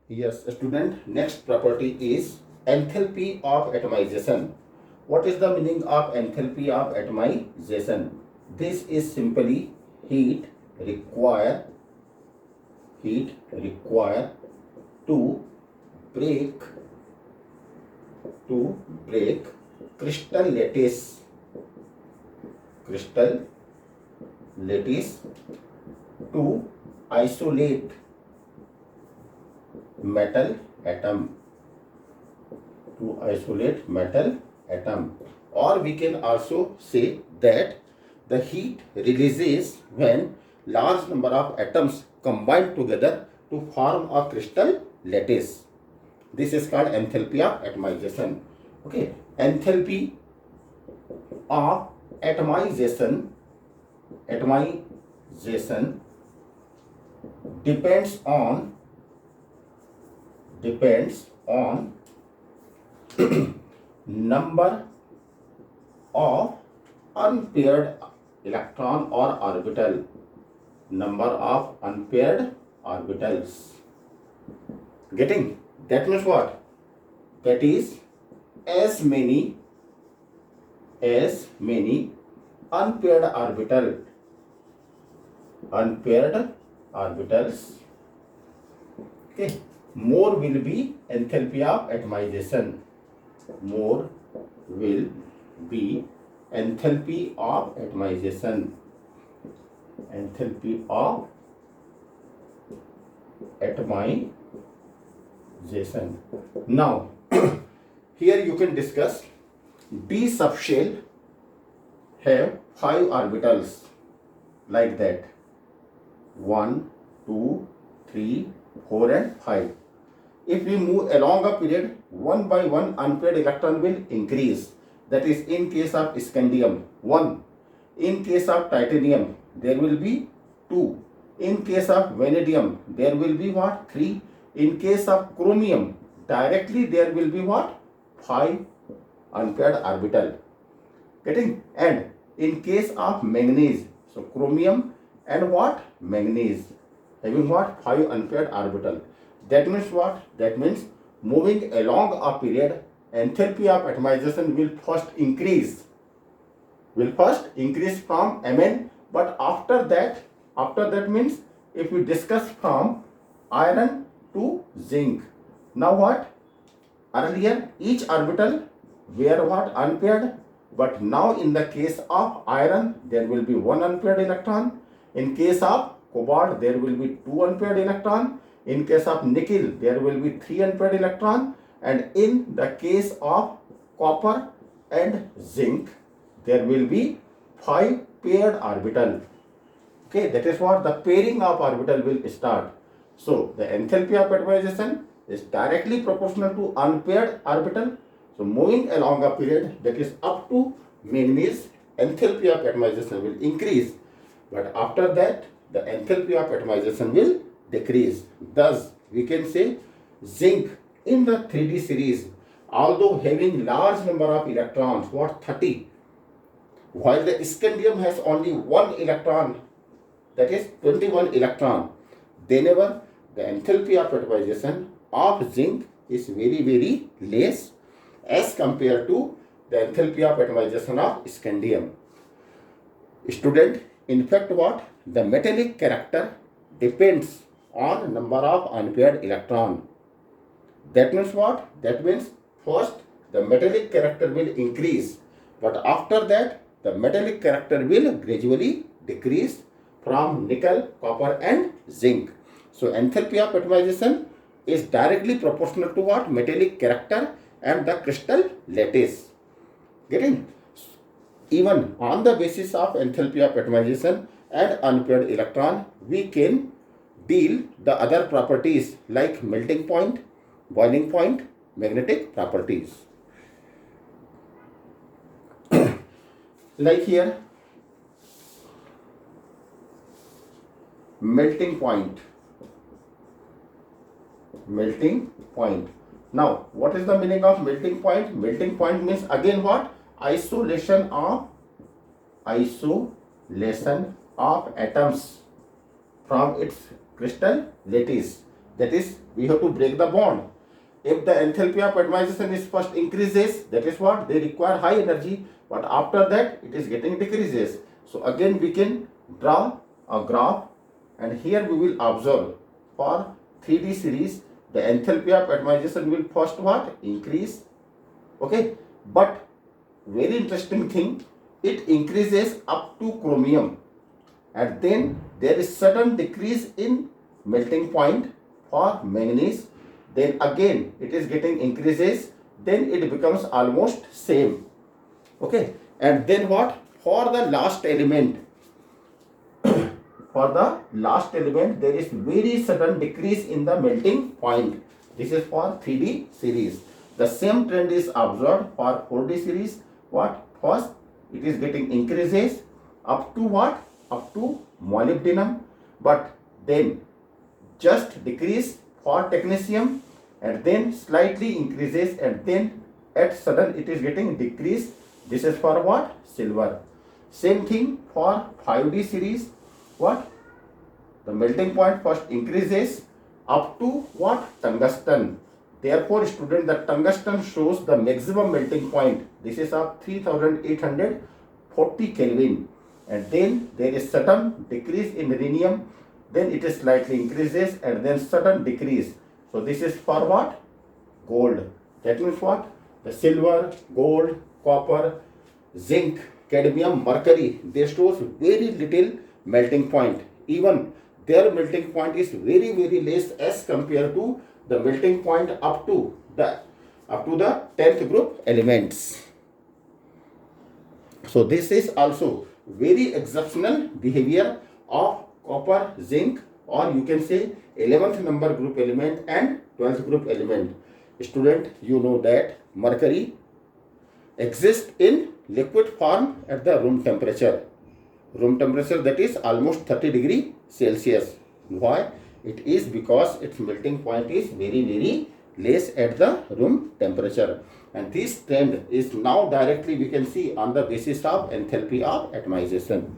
Yes, student, next property is enthalpy of atomization. What is the meaning of enthalpy of atomization? This is simply heat require to break crystal lattice to isolate metal atom or we can also say that the heat releases when large number of atoms combine together to form a crystal lattice. This is called enthalpy of atomization. Okay, enthalpy of atomization depends on number of unpaired electron or orbital, number of unpaired orbitals. Getting? That means what? That is as many unpaired orbitals, okay, more will be enthalpy of atomization. More will be enthalpy of atomization. Enthalpy of atomization. Now, here you can discuss d subshell have 5 orbitals like that. 1, 2, 3, 4 and 5. If we move along a period, one by one unpaired electron will increase. That is in case of scandium 1. In case of titanium there will be 2. In case of vanadium there will be what? 3. In case of chromium directly there will be what? 5 unpaired orbital. Getting? And in case of manganese, so chromium and what? Manganese having what? 5 unpaired orbital. That means what? That means moving along a period, enthalpy of atomization will first increase from Mn, but after that means if we discuss from iron to zinc. Now what? Earlier each orbital were what? Unpaired, but now in the case of iron there will be 1 unpaired electron. In case of cobalt there will be 2 unpaired electron. In case of nickel there will be 3 unpaired electron, and in the case of copper and zinc there will be 5 paired orbital. Okay, that is what the pairing of orbital will start. So the enthalpy of atomization is directly proportional to unpaired orbital. So moving along a period that is up to manganese, enthalpy of atomization will increase, but after that the enthalpy of atomization will decrease. Thus we can say zinc in the 3D series, although having large number of electrons, what? 30, while the scandium has only 1 electron, that is 21 electron, whenever the enthalpy of atomization of zinc is very less as compared to the enthalpy of atomization of scandium. Student, in fact what? The metallic character depends on number of unpaired electron. That means what? That means first the metallic character will increase, but after that the metallic character will gradually decrease from nickel, copper and zinc. So enthalpy of atomization is directly proportional to what? Metallic character and the crystal lattice. Getting? Even on the basis of enthalpy of atomization and unpaired electron, we can deal the other properties like melting point, boiling point, magnetic properties. Like here, melting point. Now, what is the meaning of melting point? Melting point means again what? Isolation of atoms from its crystal lattice. that is we have to break the bond. If the enthalpy of atomization is first increases, that is what they require high energy, but after that it is getting decreases. So again we can draw a graph, and here we will observe for 3D series the enthalpy of atomization will first what? Increase. Okay, but very interesting thing, it increases up to chromium, and then there is sudden decrease in melting point for manganese, then again it is getting increases, then it becomes almost same. Okay, and then what? For the last element, for the last element there is very sudden decrease in the melting point. This is for 3D series. The same trend is observed for 4D series. What? First it is getting increases up to what? Up to molybdenum, but then just decrease for technetium, and then slightly increases, and then at sudden it is getting decrease. This is for what? Silver. Same thing for 5D series. What? The melting point first increases up to what? Tungsten. Therefore, student, the tungsten shows the maximum melting point. This is of 3840 Kelvin. And then there is sudden decrease in rhenium. Then it is slightly increases, and then sudden decrease. So this is for what? Gold. That means what? The silver, gold, copper, zinc, cadmium, mercury, they shows very little melting point. Even their melting point is very less as compared to the melting point up to the 10th group elements. So this is also very exceptional behavior of copper, zinc, or you can say 11th number group element and 12th group element. Student, you know that mercury exists in liquid form at the room temperature. Room temperature, that is almost 30 degree Celsius. Why? It is because its melting point is very less at the room temperature. And this trend is now directly we can see on the basis of enthalpy of atomization.